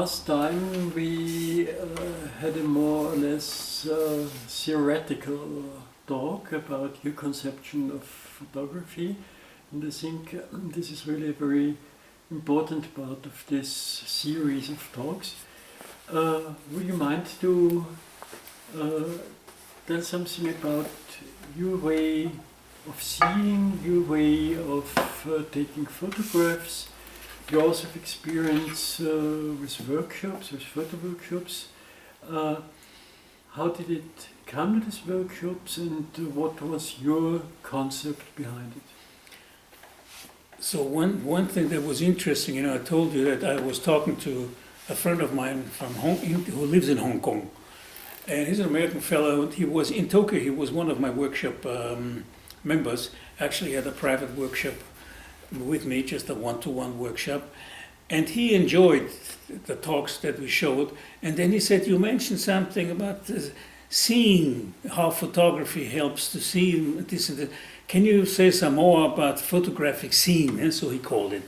last time we had a more or less theoretical talk about your conception of photography, and I think this is really a very important part of this series of talks. Would you mind to tell something about your way of seeing, your way of taking photographs, your also have experience with workshops, with photo workshops. How did it come to these workshops, and what was your concept behind it? So one thing that was interesting, I told you that I was talking to a friend of mine from who lives in Hong Kong, and he's an American fellow. He was in Tokyo. He was one of my workshop members. Actually, had a private workshop with me, just a one-to-one workshop, and he enjoyed the talks that we showed. And then he said, "You mentioned something about seeing, how photography helps to see this and that. Can you say some more about photographic seeing?" And so he called it.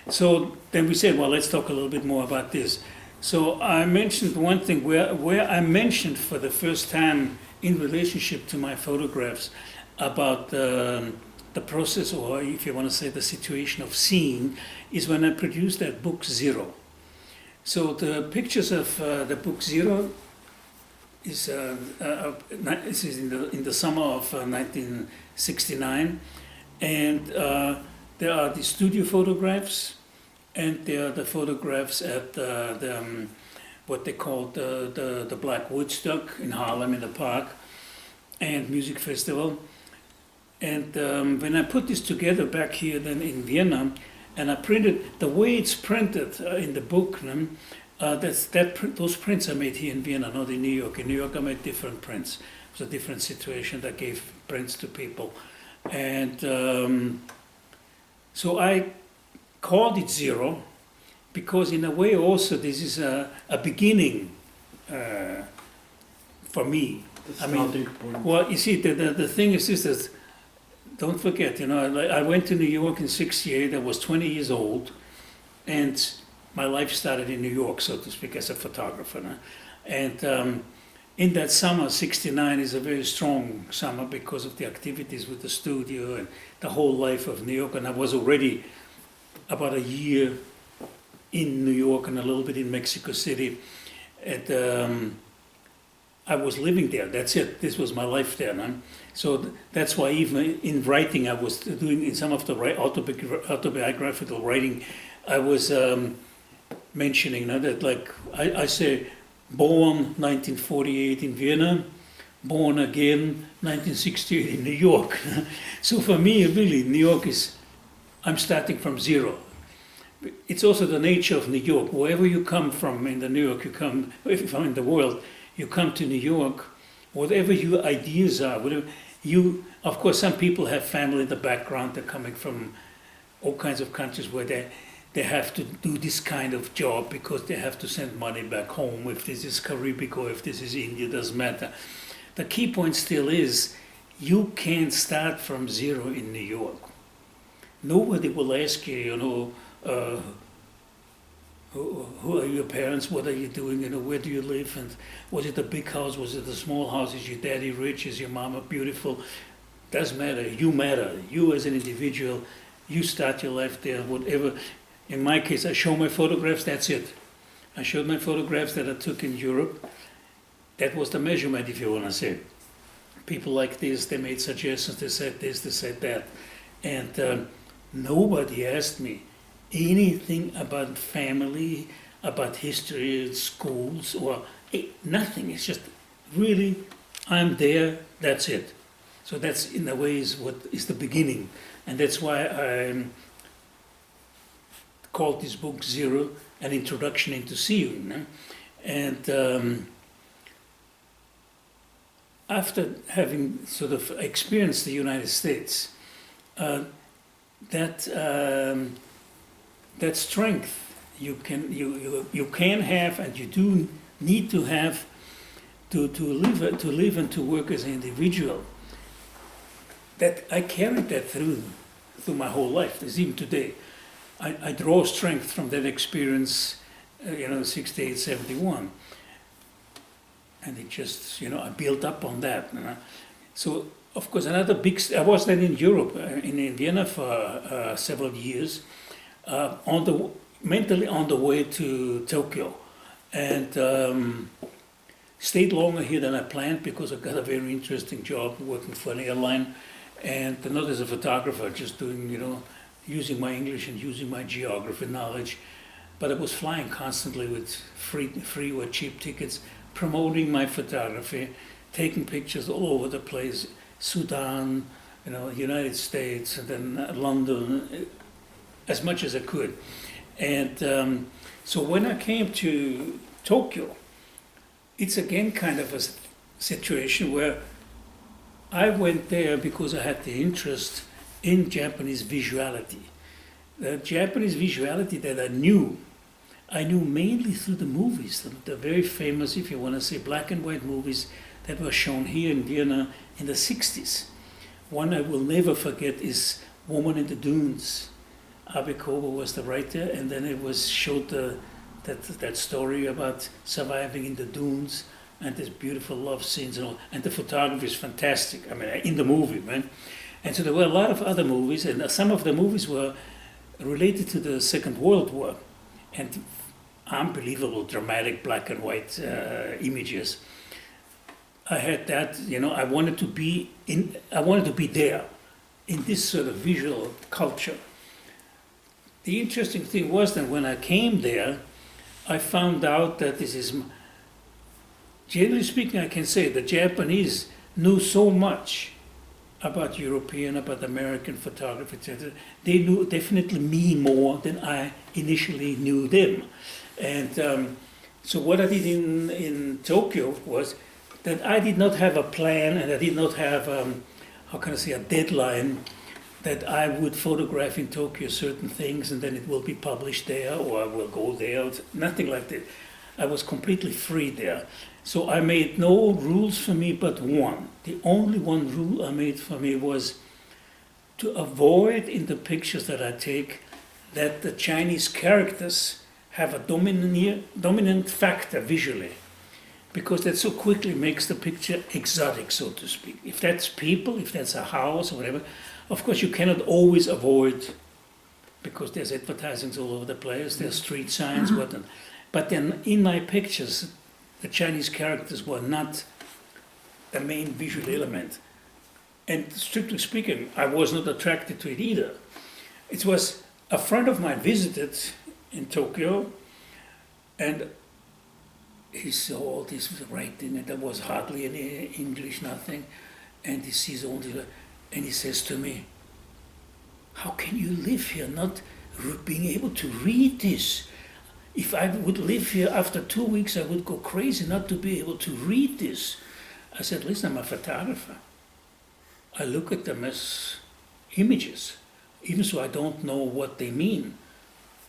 So then we said, well, let's talk a little bit more about this. So I mentioned one thing where I mentioned for the first time in relationship to my photographs about the process, or if you want to say the situation of seeing, is when I produced that book Zero. So the pictures of the book Zero is in the summer of 1969, and there are the studio photographs, and there are the photographs at what they call the Black Woodstock in Harlem in the park and music festival. And when I put this together back here then in Vienna, and I printed the way it's printed in the book, those prints are made here in Vienna, not in New York. In New York I made different prints. It was a different situation that gave prints to people. And so I called it Zero, because in a way also this is a beginning for me. Point. Well, you see, the thing is this, that don't forget, I went to New York in '68. I was 20 years old, and my life started in New York, so to speak, as a photographer. And in that summer, '69 is a very strong summer because of the activities with the studio and the whole life of New York. And I was already about a year in New York and a little bit in Mexico City. And I was living there. That's it. This was my life there. So that's why even in writing, I was doing in some of the autobiographical writing, I was mentioning that, like, I say, born 1948 in Vienna, born again 1968 in New York. So for me, really, New York I'm starting from zero. It's also the nature of New York. Wherever you come from in New York, if you come in the world, you come to New York, whatever your ideas are, of course, some people have family in the background. They're coming from all kinds of countries where they have to do this kind of job because they have to send money back home. If this is Caribbean or if this is India, doesn't matter. The key point still is you can't start from zero in New York. Nobody will ask you, who are your parents, what are you doing, where do you live, and was it a big house, was it a small house, is your daddy rich, is your mama beautiful? Doesn't matter. You as an individual, you start your life there, whatever. In my case, I show my photographs, that's it. I showed my photographs that I took in Europe. That was the measurement, if you want to say. People like this, they made suggestions, they said this, they said that. And nobody asked me anything about family, about history, schools, or nothing. It's just really, I'm there, that's it. So that's, in a way, is what is the beginning. And that's why I called this book Zero, an introduction into seeing. And after having sort of experienced the United States, that strength you can have, and you do need to have to live and to work as an individual. That I carried that through my whole life. As even today, I draw strength from that experience, 68, 71. And it just, I built up on that. So, of course, another big, I was then in Europe, in Vienna for several years, mentally on the way to Tokyo. And stayed longer here than I planned because I got a very interesting job working for an airline. And not as a photographer, just doing, using my English and using my geography knowledge. But I was flying constantly with free or cheap tickets, promoting my photography, taking pictures all over the place, Sudan, United States, and then London, as much as I could. And so when I came to Tokyo, it's again kind of a situation where I went there because I had the interest in Japanese visuality. The Japanese visuality that I knew mainly through the movies, the very famous, if you want to say, black and white movies that were shown here in Vienna in the 60s. One I will never forget is Woman in the Dunes. Abe Kobo was the writer, and then it was showed that story about surviving in the dunes and this beautiful love scenes and all. And the photography is fantastic, in the movie, man. And so there were a lot of other movies, and some of the movies were related to the Second World War, and unbelievable dramatic black and white images. I had that, I wanted to be there in this sort of visual culture. The interesting thing was that when I came there, I found out that this is, generally speaking, I can say the Japanese knew so much about European, about American photography, etc. They knew definitely me more than I initially knew them. And so what I did in Tokyo was that I did not have a plan, and I did not have, a deadline that I would photograph in Tokyo certain things and then it will be published there or I will go there, nothing like that. I was completely free there. So I made no rules for me but one. The only one rule I made for me was to avoid in the pictures that I take that the Chinese characters have a dominant factor visually, because that so quickly makes the picture exotic, so to speak. If that's people, if that's a house or whatever, of course you cannot always avoid, because there's advertisements all over the place, there's street signs, whatnot. But then in my pictures, the Chinese characters were not the main visual element. And strictly speaking, I was not attracted to it either. It was a friend of mine visited in Tokyo, and he saw all this writing, and there was hardly any English, nothing. And he sees all this, and he says to me, "How can you live here not being able to read this? If I would live here after 2 weeks, I would go crazy not to be able to read this." I said, "Listen, I'm a photographer. I look at them as images, even so I don't know what they mean.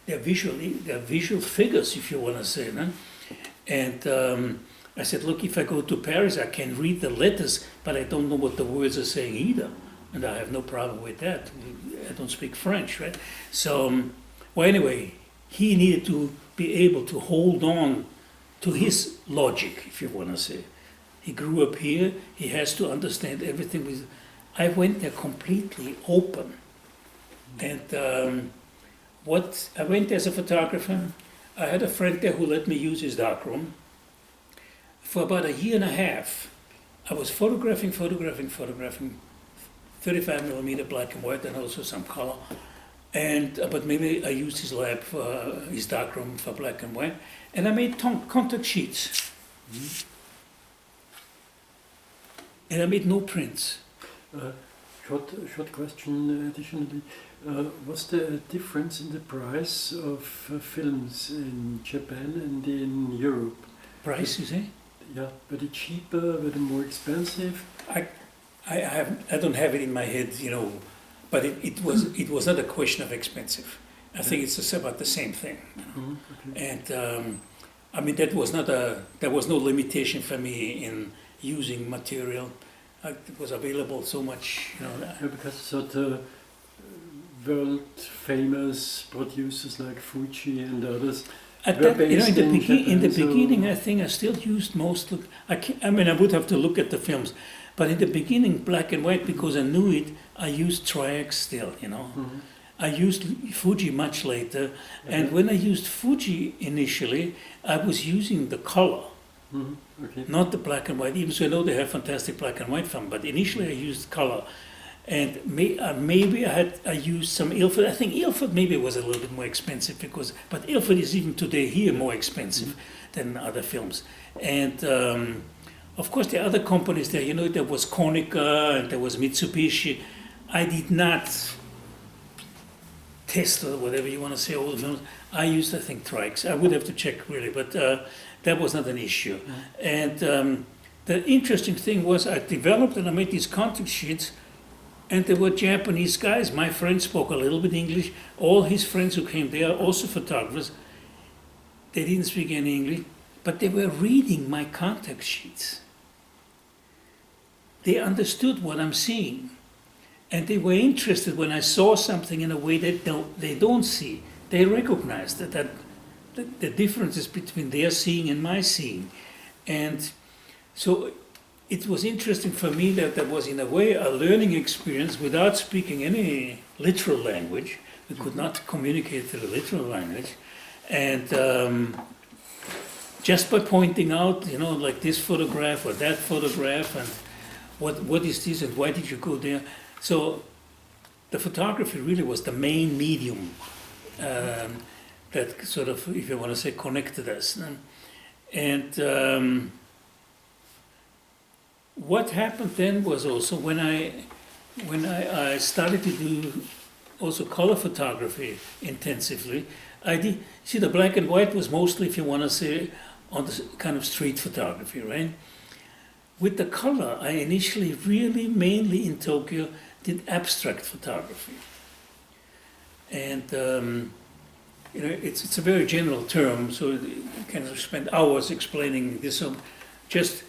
They're visual figures, if you want to say, no?" And I said, "Look, if I go to Paris, I can read the letters, but I don't know what the words are saying either. And I have no problem with that. I don't speak French, right?" So, well, anyway, he needed to be able to hold on to his logic, if you want to say. He grew up here, he has to understand everything. I went there completely open. And I went there as a photographer. I had a friend there who let me use his darkroom. For about a year and a half, I was photographing, 35mm black and white, and also some color. But maybe I used his lab for his darkroom for black and white, and I made contact sheets. And I made no prints. Short question additionally. Was there a difference in the price of films in Japan and in Europe? Price, you say? Yeah, were they cheaper, were they more expensive? I don't have it in my head, but it was not a question of expensive. I think it's just about the same thing. Okay. And there was no limitation for me in using material. It was available so much, Yeah, because sort of world famous producers like Fuji and others. At that, in the Japan, beginning, I think I still used most of. I mean, I would have to look at the films, but in the beginning, black and white, because I knew it. I used Triax still, Mm-hmm. I used Fuji much later, and when I used Fuji initially, I was using the color, Mm-hmm. Okay. not the black and white. Even so, I know they have fantastic black and white film, but initially I used color. And maybe I used some Ilford. I think Ilford maybe was a little bit more expensive but Ilford is even today here more expensive than other films. And of course the other companies there, there was Konica and there was Mitsubishi. I did not test or whatever you want to say all the films. I used, I think, Trikes. I would have to check really, but that was not an issue. And the interesting thing was I developed and I made these contact sheets. And there were Japanese guys. My friend spoke a little bit English. All his friends who came there, also photographers, they didn't speak any English, but they were reading my contact sheets. They understood what I'm seeing. And they were interested when I saw something in a way that they don't see. They recognized that the differences between their seeing and my seeing. And so it was interesting for me that was in a way a learning experience without speaking any literal language. We could not communicate through the literal language. And just by pointing out, like this photograph or that photograph and what is this and why did you go there? So the photography really was the main medium that sort of, if you want to say, connected us. And what happened then was also when I started to do also color photography intensively, the black and white was mostly, if you want to say, on the kind of street photography, right? With the color, I initially really mainly in Tokyo did abstract photography. And it's a very general term, so you can spend hours explaining this. So just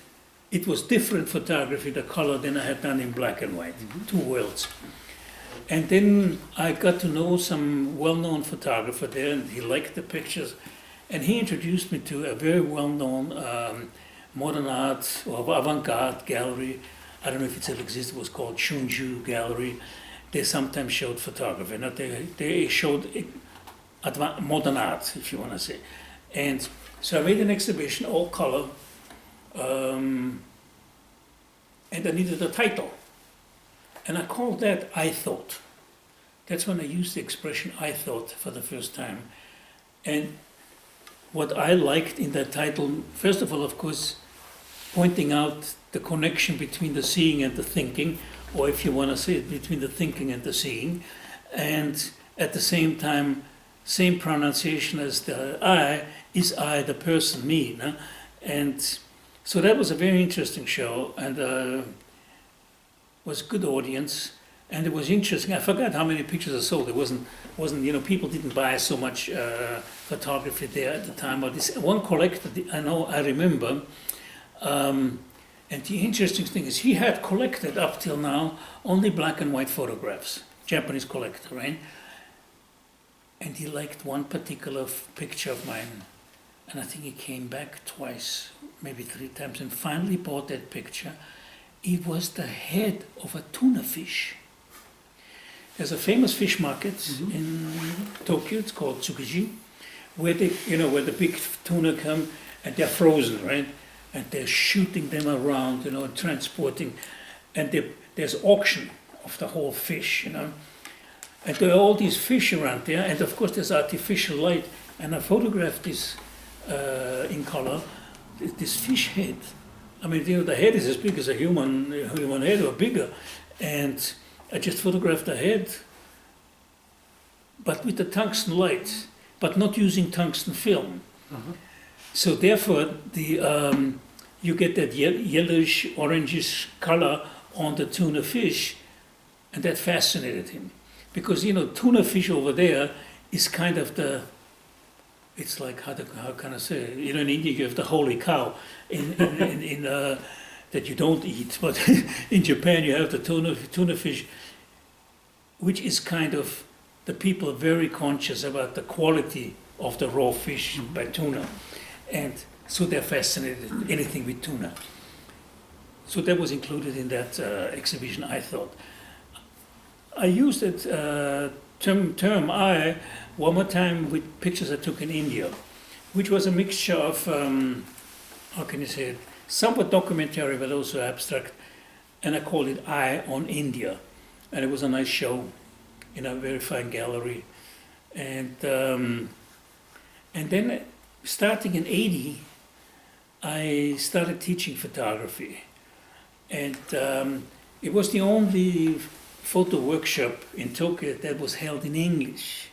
it was different photography, the color, than I had done in black and white, two worlds. And then I got to know some well-known photographer there, and he liked the pictures. And he introduced me to a very well-known modern art or avant-garde gallery. I don't know if it still exists. It was called Shunju Gallery. They sometimes showed photography. Now they showed modern art, if you want to say. And so I made an exhibition, all color, and I needed a title. And I called that I Thought. That's when I used the expression I thought for the first time. And what I liked in that title, first of all, of course, pointing out the connection between the seeing and the thinking, or if you want to say it, between the thinking and the seeing. And at the same time, same pronunciation as the I, is I, the person, me. No? And so that was a very interesting show, and was a good audience, and it was interesting. I forgot how many pictures I sold. It wasn't people didn't buy so much photography there at the time. But this one collector, I remember, and the interesting thing is he had collected up till now only black and white photographs, Japanese collector, right? And he liked one particular picture of mine, and I think he came back twice, maybe 3 times, and finally bought that picture. It was the head of a tuna fish. There's a famous fish market in Tokyo. It's called Tsukiji, where where the big tuna come and they're frozen, right? And they're shooting them around, and transporting, and there's auction of the whole fish, And there are all these fish around there, and of course there's artificial light. And I photographed this in color, this fish head. I mean, the head is as big as a human head or bigger. And I just photographed the head, but with the tungsten light, but not using tungsten film. Uh-huh. So therefore, you get that yellowish, orangish color on the tuna fish, and that fascinated him. Because, tuna fish over there is kind of it's like, how can I say it? In India you have the holy cow that you don't eat, but in Japan you have the tuna fish, which is kind of, the people are very conscious about the quality of the raw fish by tuna. And so they're fascinated with anything with tuna. So that was included in that exhibition, I thought. I used that term I one more time with pictures I took in India, which was a mixture of, how can you say it, somewhat documentary but also abstract, and I called it I on India. And it was a nice show in a very fine gallery. And then starting in 80, I started teaching photography. And it was the only photo workshop in Tokyo that was held in English.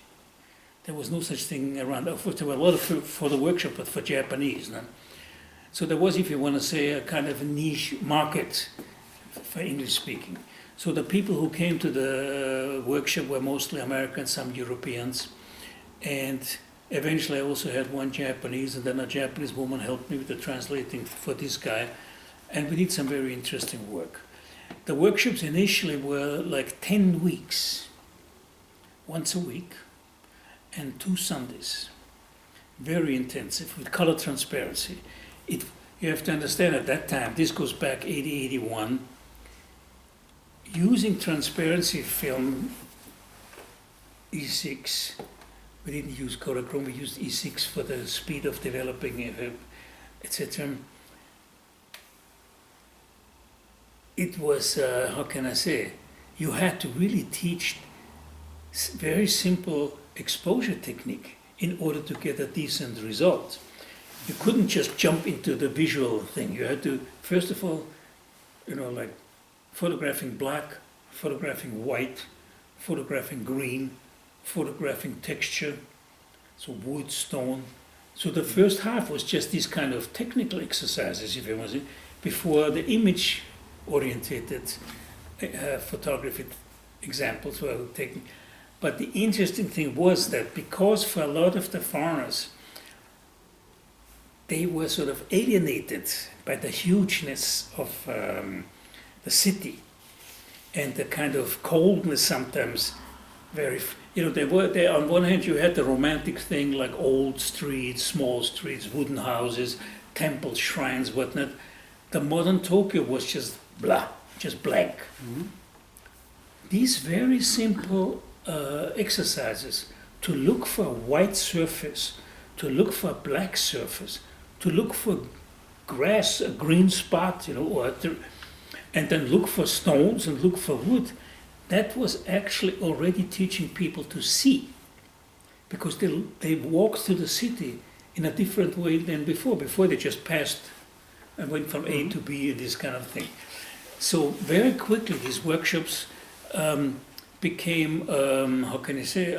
There was no such thing around. Of course, there were a lot of photo workshops, but for Japanese. No? So there was, if you want to say, a kind of a niche market for English speaking. So the people who came to the workshop were mostly Americans, some Europeans. And eventually I also had one Japanese, and then a Japanese woman helped me with the translating for this guy. And we did some very interesting work. The workshops initially were like 10 weeks, once a week, and 2 Sundays. Very intensive, with color transparency. You have to understand at that time, this goes back 80, 81, using transparency film E6, we didn't use Kodachrome, we used E6 for the speed of developing, etc. It was, how can I say, you had to really teach very simple exposure technique in order to get a decent result. You couldn't just jump into the visual thing. You had to, first of all, like photographing black, photographing white, photographing green, photographing texture, so wood, stone. So the first half was just these kind of technical exercises, if you want to say, before the image-oriented photography examples were taken. But the interesting thing was that because for a lot of the foreigners, they were sort of alienated by the hugeness of the city and the kind of coldness sometimes. Very, they on one hand you had the romantic thing like old streets, small streets, wooden houses, temples, shrines, whatnot. The modern Tokyo was just blah, just blank. Mm-hmm. These very simple exercises to look for a white surface, to look for a black surface, to look for grass, a green spot, and then look for stones and look for wood. That was actually already teaching people to see, because they walked through the city in a different way than before. Before they just passed and went from A to B and this kind of thing. So very quickly these workshops became, how can I say,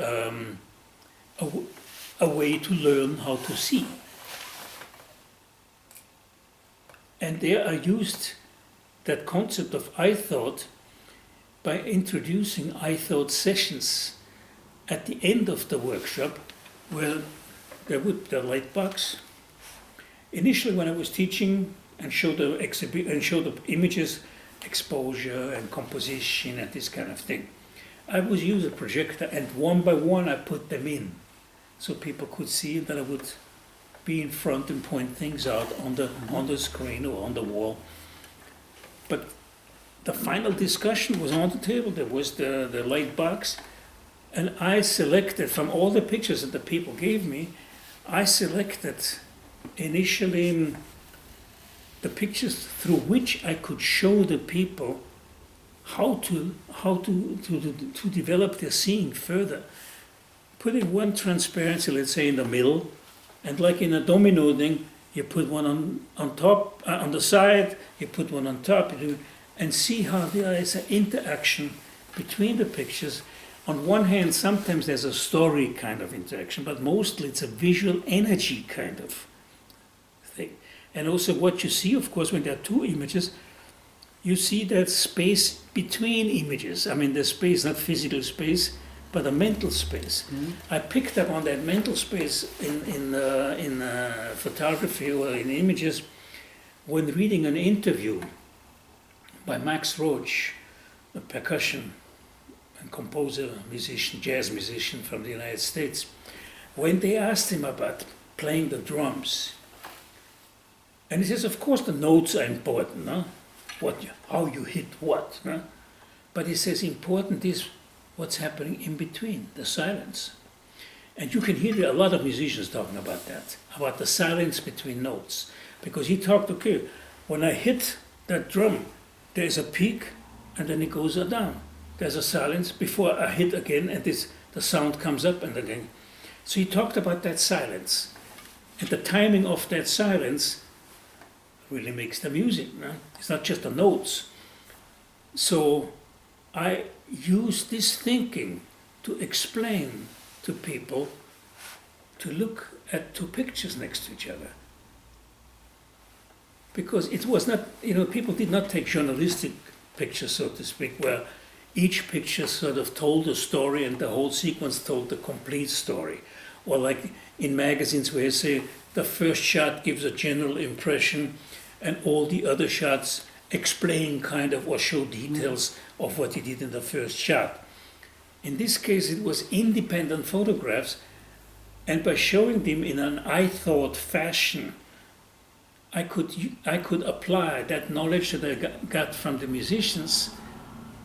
a way to learn how to see. And there I used that concept of I thought by introducing I thought sessions at the end of the workshop, where there would be a light box. Initially, when I was teaching and showed the images, exposure and composition and this kind of thing, I would use a projector, and one by one I put them in, so people could see that I would be in front and point things out on the screen or on the wall. But the final discussion was on the table. There was the light box, and I selected from all the pictures that the people gave me. I selected initially the pictures through which I could show the people how to develop their seeing further. Putting one transparency, let's say, in the middle, and like in a domino thing, you put one on top, on the side, you put one on top, and see how there is an interaction between the pictures. On one hand, sometimes there's a story kind of interaction, but mostly it's a visual energy kind of thing. And also what you see, of course, when there are 2 images, you see that space between images. I mean, the space, not physical space, but a mental space. Mm-hmm. I picked up on that mental space in photography or in images when reading an interview by Max Roach, a percussion and composer, musician, jazz musician from the United States. when they asked him about playing the drums, and he says, of course the notes are important, no? How you hit what, no? But he says important is what's happening in between, the silence. And you can hear a lot of musicians talking about that, about the silence between notes. Because he talked, okay, when I hit that drum, there's a peak and then it goes down. There's a silence before I hit again and the sound comes up and again. So he talked about that silence. And the timing of that silence really makes the music, no? It's not just the notes. So I use this thinking to explain to people to look at two pictures next to each other. Because it was not, people did not take journalistic pictures, so to speak, where each picture sort of told a story and the whole sequence told the complete story. Or like in magazines where you say the first shot gives a general impression and all the other shots explain kind of or show details of what he did in the first shot. In this case, it was independent photographs, and by showing them in an I thought fashion, I could apply that knowledge that I got from the musicians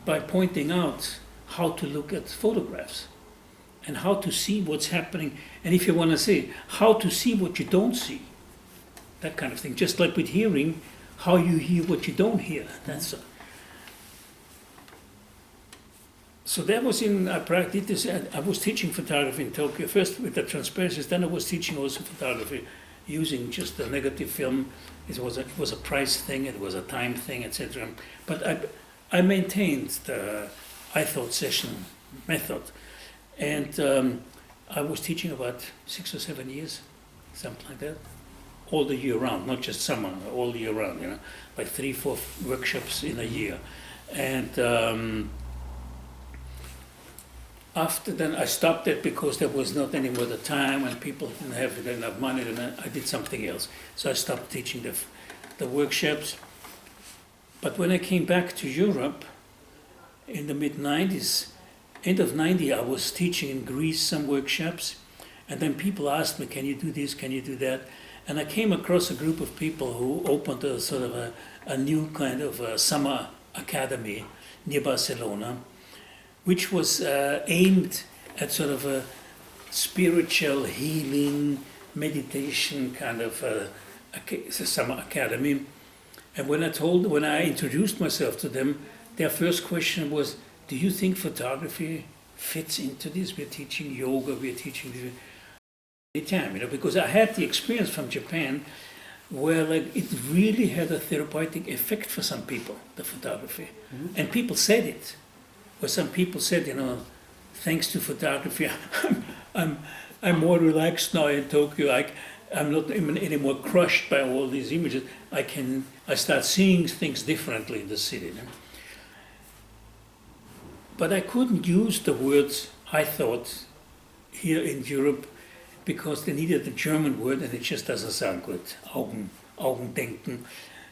by pointing out how to look at photographs and how to see what's happening. And if you want to say, how to see what you don't see, that kind of thing. Just like with hearing, how you hear what you don't hear. That's So that was I practiced this. I was teaching photography in Tokyo, first with the transparencies, then I was teaching also photography using just the negative film. It was a price thing, it was a time thing, etc. But I maintained the I thought session method. And I was teaching about 6 or 7 years, something like that. All the year round, not just summer, all the year round, like 3-4 workshops in a year. And after then I stopped it because there was not any more the time and people didn't have enough money, and I did something else. So I stopped teaching the workshops. But when I came back to Europe in the mid-90s, end of 90, I was teaching in Greece some workshops, and then people asked me, can you do this, can you do that? And I came across a group of people who opened a sort of a new kind of a summer academy near Barcelona, which was aimed at sort of a spiritual healing, meditation kind of a summer academy. And when I introduced myself to them, their first question was, do you think photography fits into this? We're teaching yoga, we're teaching this. Time, because I had the experience from Japan where like it really had a therapeutic effect for some people, the photography. Mm-hmm. And people said it. Where some people said, thanks to photography, I'm more relaxed now in Tokyo. I'm not even anymore crushed by all these images. I start seeing things differently in the city. But I couldn't use the words I thought here in Europe because they needed the German word and it just doesn't sound good. Augendenken.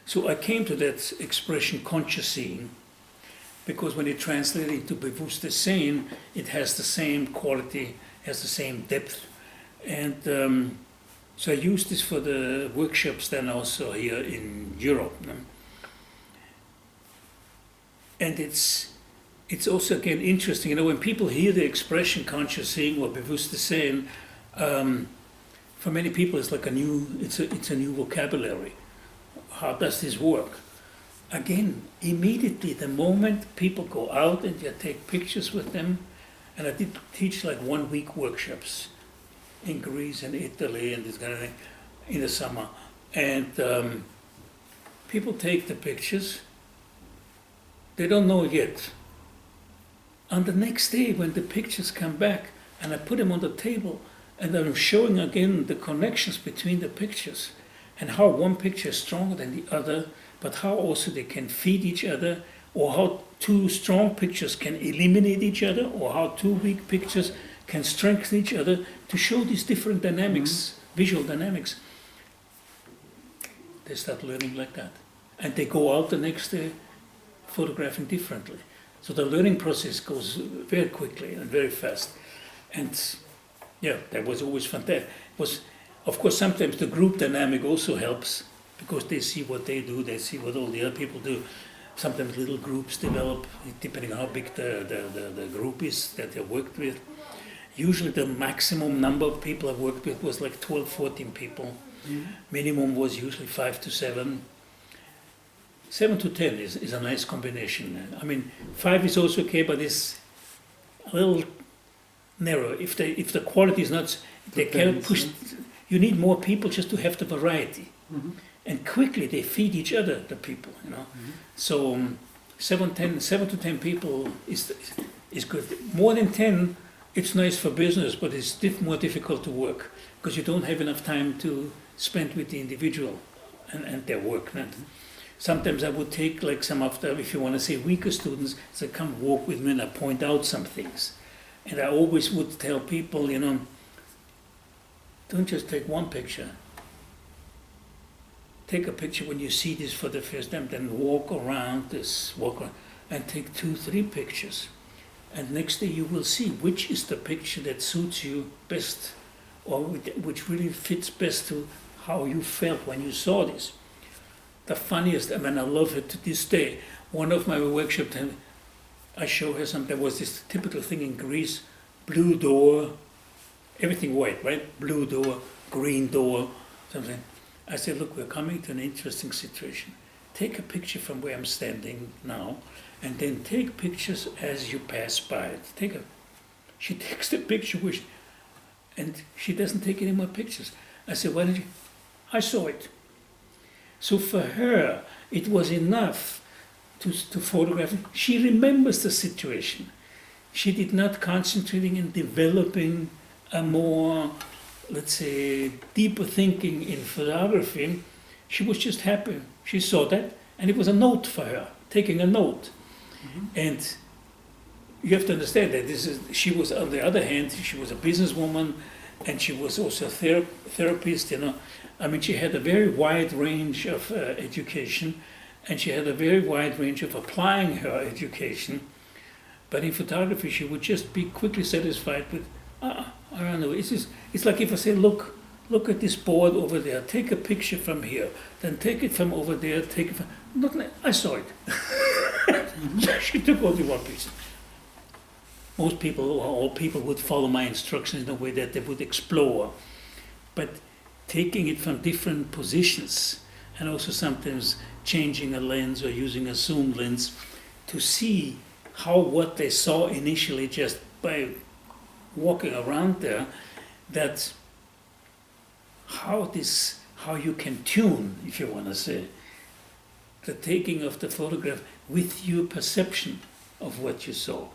So I came to that expression conscious seeing, because when you translate it into bewusstes Sehen, it has the same quality, has the same depth. And so I used this for the workshops then also here in Europe. And it's also again interesting, when people hear the expression conscious seeing or bewusstes Sehen, for many people it's like it's a new vocabulary. How does this work? Again, immediately the moment people go out and you take pictures with them, and I did teach like 1 week workshops in Greece and Italy and this kind of thing in the summer, and people take the pictures, they don't know yet. On the next day when the pictures come back and I put them on the table and I'm showing again the connections between the pictures and how one picture is stronger than the other, but how also they can feed each other, or how 2 strong pictures can eliminate each other, or how 2 weak pictures can strengthen each other to show these different dynamics, visual dynamics. They start learning like that. And they go out the next day photographing differently. So the learning process goes very quickly and very fast. And Yeah, that was always fantastic. Was, of course, sometimes the group dynamic also helps because they see what they do, they see what all the other people do. Sometimes little groups develop, depending on how big the group is that they worked with. Usually the maximum number of people I worked with was like 12, 14 people. Minimum was usually 5 to 7. 7 to 10 is a nice combination. I mean, 5 is also okay, but it's a little narrow. If the quality is not, they cannot push. You need more people just to have the variety, and quickly they feed each other. The people, you know. So 7 to 10 people is good. More than 10, it's nice for business, but it's more difficult to work because you don't have enough time to spend with the individual and their work. Sometimes I would take like some of the, if you want to say weaker students, say come walk with me and I point out some things. And I always would tell people, you know, don't just take one picture. Take a picture when you see this for the first time, then walk around and take 2, 3 pictures. And next day you will see which is the picture that suits you best or which really fits best to how you felt when you saw this. The funniest, I mean, I love it to this day. One of my workshops, I show her something. There was this typical thing in Greece, blue door, everything white, right? Blue door, green door, something. I said, look, we're coming to an interesting situation. Take a picture from where I'm standing now, and then take pictures as you pass by it. She takes the picture, and she doesn't take any more pictures. I said, why did you? I saw it. So for her, it was enough to photograph it. She remembers the situation. She did not concentrating in developing a more, let's say, deeper thinking in photography. She was just happy. She saw that, and it was a note for her, taking a note. And you have to understand that she was, on the other hand, she was a businesswoman, and she was also a therapist, you know. I mean, she had a very wide range of education, and she had a very wide range of applying her education. But in photography, she would just be quickly satisfied with, I don't know, it's like if I say, look at this board over there, take a picture from here, then take it from over there, take it from, I saw it. She took only one picture. Most people, or all people, would follow my instructions in a way that they would explore. But taking it from different positions, and also sometimes changing a lens or using a zoom lens to see how what they saw initially just by walking around there, that how you can tune, if you want to say, the taking of the photograph with your perception of what you saw.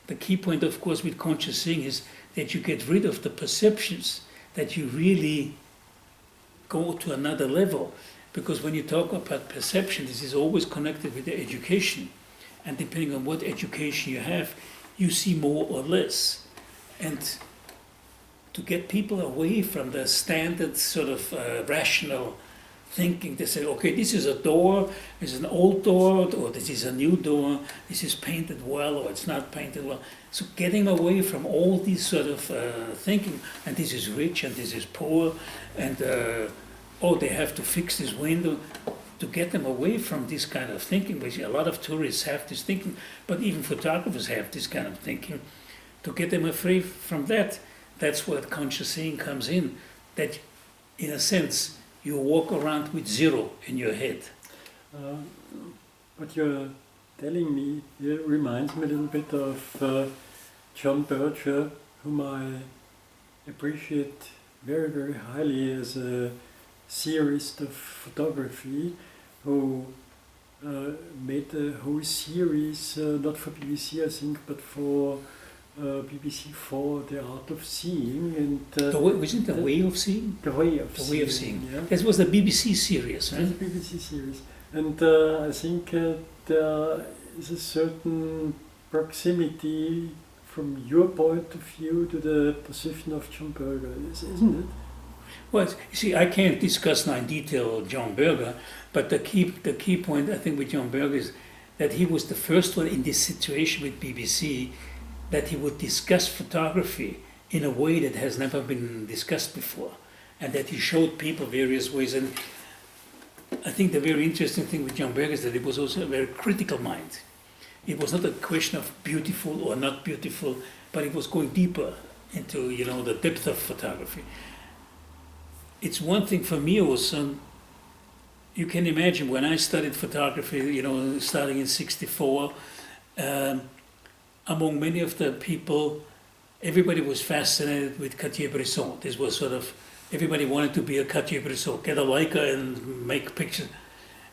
The key point, of course, with conscious seeing is that you get rid of the perceptions, that you really go to another level. Because when you talk about perception, this is always connected with the education. And depending on what education you have, you see more or less. And to get people away from the standard sort of rational thinking, they say, okay, this is a door, this is an old door, or this is a new door, this is painted well, or it's not painted well. So getting away from all these sort of thinking, and this is rich, and this is poor, and they have to fix this window, to get them away from this kind of thinking, which a lot of tourists have this thinking, but even photographers have this kind of thinking. To get them away from that, that's where conscious seeing comes in, that in a sense, you walk around with zero in your head. What you're telling me here reminds me a little bit of John Berger, whom I appreciate very, very highly as a theorist of photography, who made a whole series, not for BBC I think, but for BBC4, The Art of Seeing. And wasn't The Way of Seeing? The Way of The Seeing. Way of Seeing. Yeah. That was the BBC series, right? The BBC series. And I think there is a certain proximity from your point of view to the position of John Berger, isn't it? Well, you see, I can't discuss now in detail John Berger, but the key point I think with John Berger is that he was the first one in this situation with BBC that he would discuss photography in a way that has never been discussed before, and that he showed people various ways. And I think the very interesting thing with John Berger is that it was also a very critical mind. It was not a question of beautiful or not beautiful, but it was going deeper into, the depth of photography. It's one thing for me also, you can imagine when I studied photography, starting in '64, among many of the people, everybody was fascinated with Cartier-Bresson. This was sort of, everybody wanted to be a Cartier-Bresson, get a Leica and make pictures.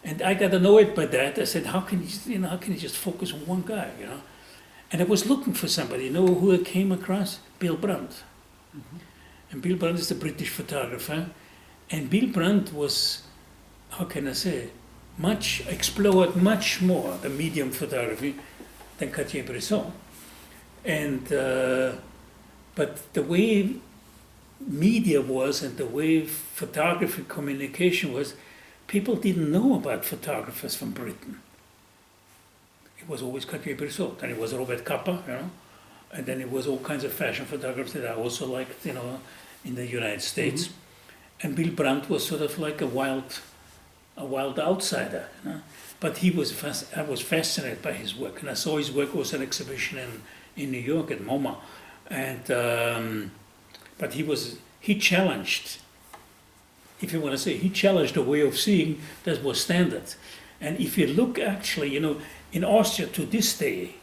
And I got annoyed by that. I said, how can you just focus on one guy, And I was looking for somebody, who I came across? Bill Brandt. Mm-hmm. And Bill Brandt is the British photographer. And Bill Brandt was, how can I say, explored much more the medium photography than Cartier-Bresson. And, but the way media was and the way photography communication was, people didn't know about photographers from Britain. It was always Cartier-Bresson, then it was Robert Capa, and then it was all kinds of fashion photographers that I also liked, in the United States. Mm-hmm. And Bill Brandt was sort of like a wild outsider, But I was fascinated by his work, and I saw his work was an exhibition in New York at MoMA, and but he challenged. If you want to say, he challenged a way of seeing that was standard. And if you look actually, in Austria to this day,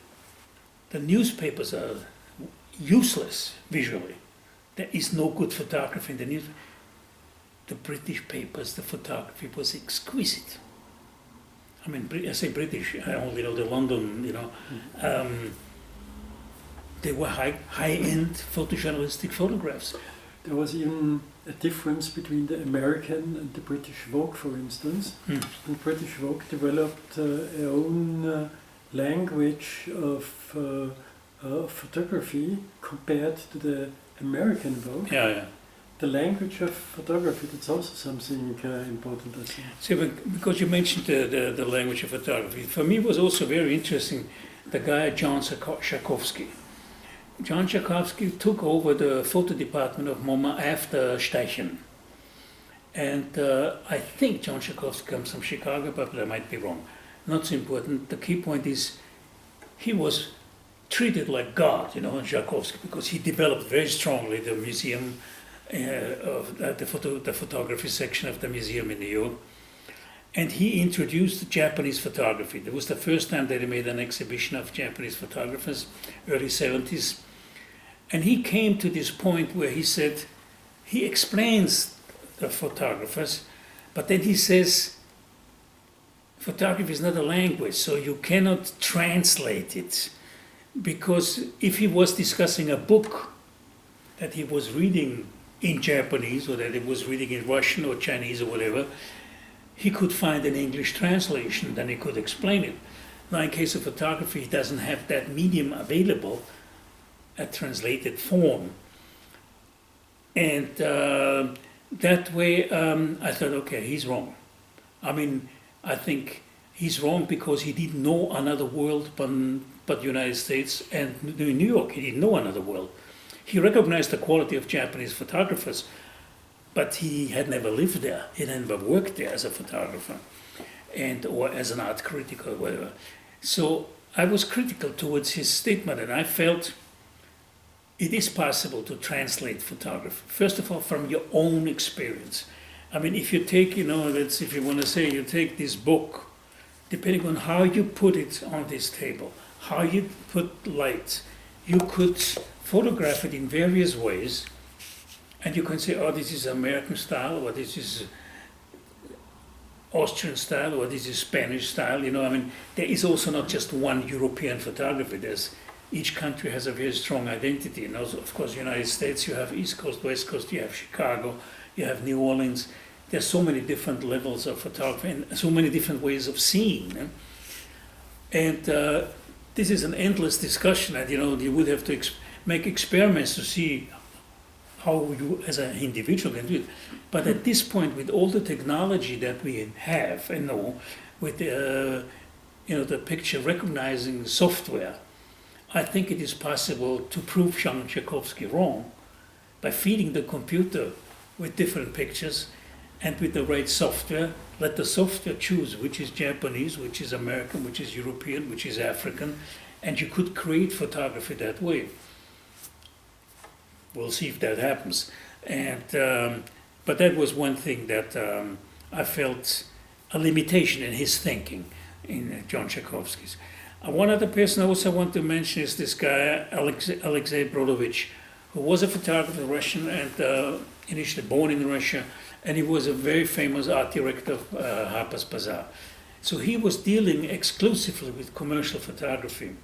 the newspapers are useless visually. There is no good photography in the news. The British papers, the photography was exquisite. I mean, I say British, I only know the London, they were high-end photojournalistic photographs. There was even a difference between the American and the British Vogue, for instance. And British Vogue developed their own language of photography compared to the American Vogue. Yeah. The language of photography, that's also something important, I think. See, because you mentioned the language of photography, for me it was also very interesting, the guy John Schakowsky. John Schakowsky took over the photo department of MoMA after Steichen. And I think John Schakowsky comes from Chicago, but I might be wrong. Not so important. The key point is he was treated like God, in Schakowsky, because he developed very strongly the museum, of the photography section of the museum in New York. And he introduced Japanese photography. It was the first time that he made an exhibition of Japanese photographers, early 70s. And he came to this point where he said, he explains the photographers, but then he says, photography is not a language, so you cannot translate it. Because if he was discussing a book that he was reading in Japanese, or that he was reading in Russian or Chinese or whatever, he could find an English translation, then he could explain it. Now, in case of photography, he doesn't have that medium available, a translated form. And that way, I thought, okay, he's wrong. I mean, I think he's wrong because he didn't know another world but the United States and New York. He didn't know another world. He recognized the quality of Japanese photographers, but he had never lived there. He had never worked there as a photographer or as an art critic or whatever. So I was critical towards his statement, and I felt it is possible to translate photography. First of all, from your own experience. I mean, if you take, if you want to say, you take this book, depending on how you put it on this table, how you put light, you could photograph it in various ways. And you can say, oh, this is American style, or this is Austrian style, or this is Spanish style. There is also not just one European photography. Each country has a very strong identity. And also, of course, United States, you have East Coast, West Coast, you have Chicago, you have New Orleans. There's so many different levels of photography and so many different ways of seeing. And this is an endless discussion, and you would have to make experiments to see how you as an individual can do it. But at this point, with all the technology that we have and know, with the picture recognizing software, I think it is possible to prove John Schakowsky wrong by feeding the computer with different pictures and with the right software. Let the software choose which is Japanese, which is American, which is European, which is African, and you could create photography that way. We'll see if that happens. And but that was one thing that I felt a limitation in his thinking, in John Tchaikovsky's. One other person I also want to mention is this guy, Alexei Brodovich, who was a photographer, Russian, and initially born in Russia, and he was a very famous art director of Harper's Bazaar. So he was dealing exclusively with commercial photography.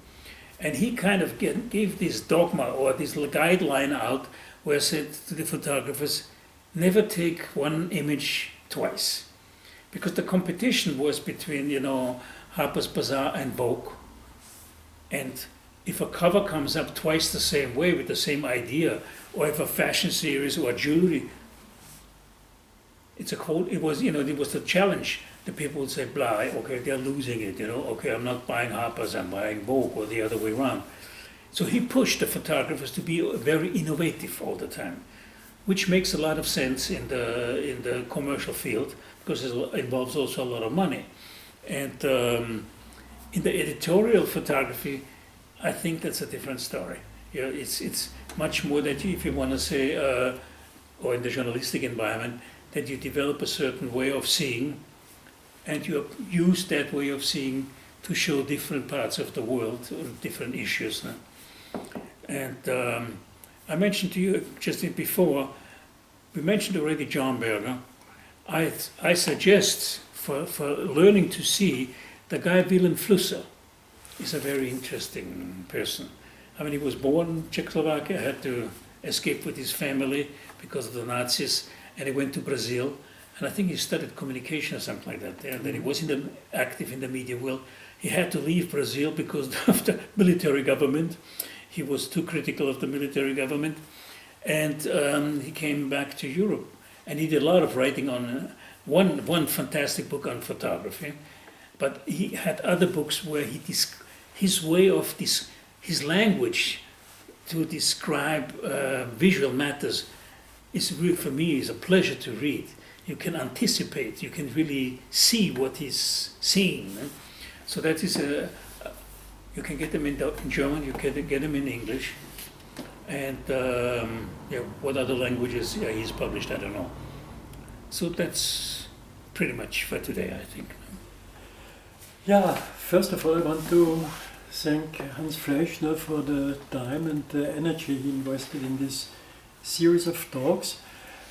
And he kind of gave this dogma or this guideline out where he said to the photographers, never take one image twice. Because the competition was between, Harper's Bazaar and Vogue. And if a cover comes up twice the same way with the same idea, or if a fashion series or jewelry, it was the challenge. The people would say, blah, okay, they're losing it, okay, I'm not buying Harper's, I'm buying Vogue, or the other way around. So he pushed the photographers to be very innovative all the time, which makes a lot of sense in the commercial field, because it involves also a lot of money. And in the editorial photography, I think that's a different story. It's much more that if you want to say, or in the journalistic environment, that you develop a certain way of seeing, and you use that way of seeing to show different parts of the world, or different issues. And I mentioned to you just before, we mentioned already John Berger. I suggest for learning to see, the guy Willem Flusser is a very interesting person. I mean, he was born in Czechoslovakia, had to escape with his family because of the Nazis, and he went to Brazil. And I think he studied communication or something like that. And then he was active in the media world. He had to leave Brazil because of the military government. He was too critical of the military government. And he came back to Europe. And he did a lot of writing on one fantastic book on photography. But he had other books where his way of his language to describe visual matters is really, for me, is a pleasure to read. You can anticipate, you can really see what he's seeing. So that is you can get them in German, you can get them in English. And what other languages he's published, I don't know. So that's pretty much for today, I think. Yeah, first of all, I want to thank Hans Fleischner for the time and the energy he invested in this series of talks.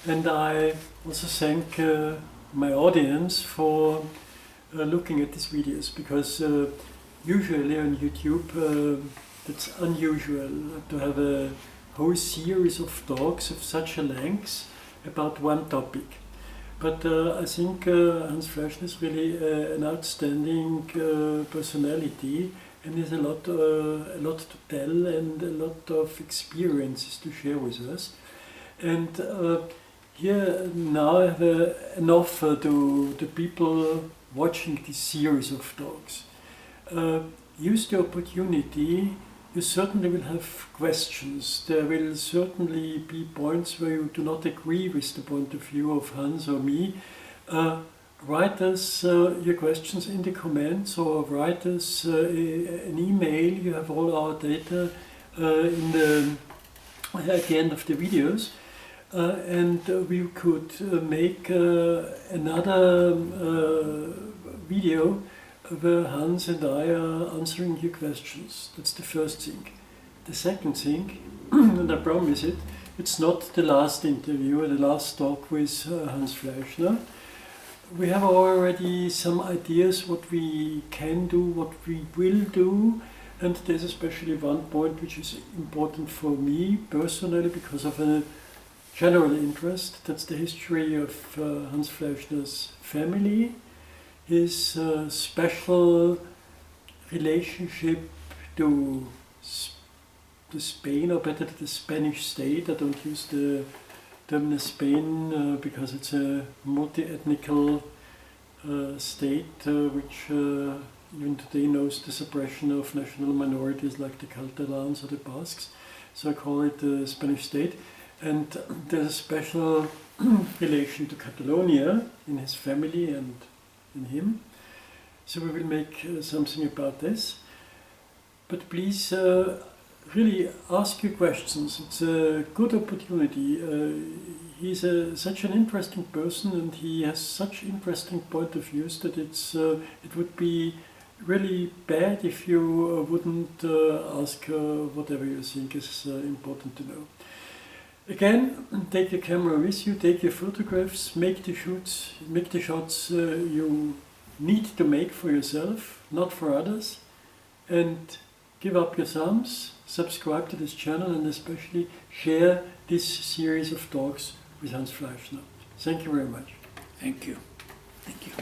And I also thank my audience for looking at these videos, because usually on YouTube it's unusual to have a whole series of talks of such a length about one topic. But I think Hans Fleischner is really an outstanding personality, and has a lot to tell and a lot of experiences to share with us. And here now I have an offer to the people watching this series of talks. Use the opportunity. You certainly will have questions. There will certainly be points where you do not agree with the point of view of Hans or me. Write us your questions in the comments, or write us an email. You have all our data at the end of the videos. And we could make another video where Hans and I are answering your questions. That's the first thing. The second thing, and I promise it's not the last interview or the last talk with Hans Fleischner. We have already some ideas what we can do, what we will do, and there's especially one point which is important for me personally because of a general interest. That's the history of Hans Fleischner's family, his special relationship to Spain, or better to the Spanish state. I don't use the term Spain because it's a multi-ethnical state which even today knows the suppression of national minorities like the Catalans or the Basques. So I call it the Spanish state. And there's a special relation to Catalonia in his family and in him. So we will make something about this. But please really ask your questions. It's a good opportunity. He's such an interesting person, and he has such interesting point of views that it would be really bad if you wouldn't ask whatever you think is important to know. Again, take your camera with you, take your photographs, make the shots you need to make for yourself, not for others, and give up your thumbs, subscribe to this channel, and especially share this series of talks with Hans Fleischner. Thank you very much. Thank you. Thank you.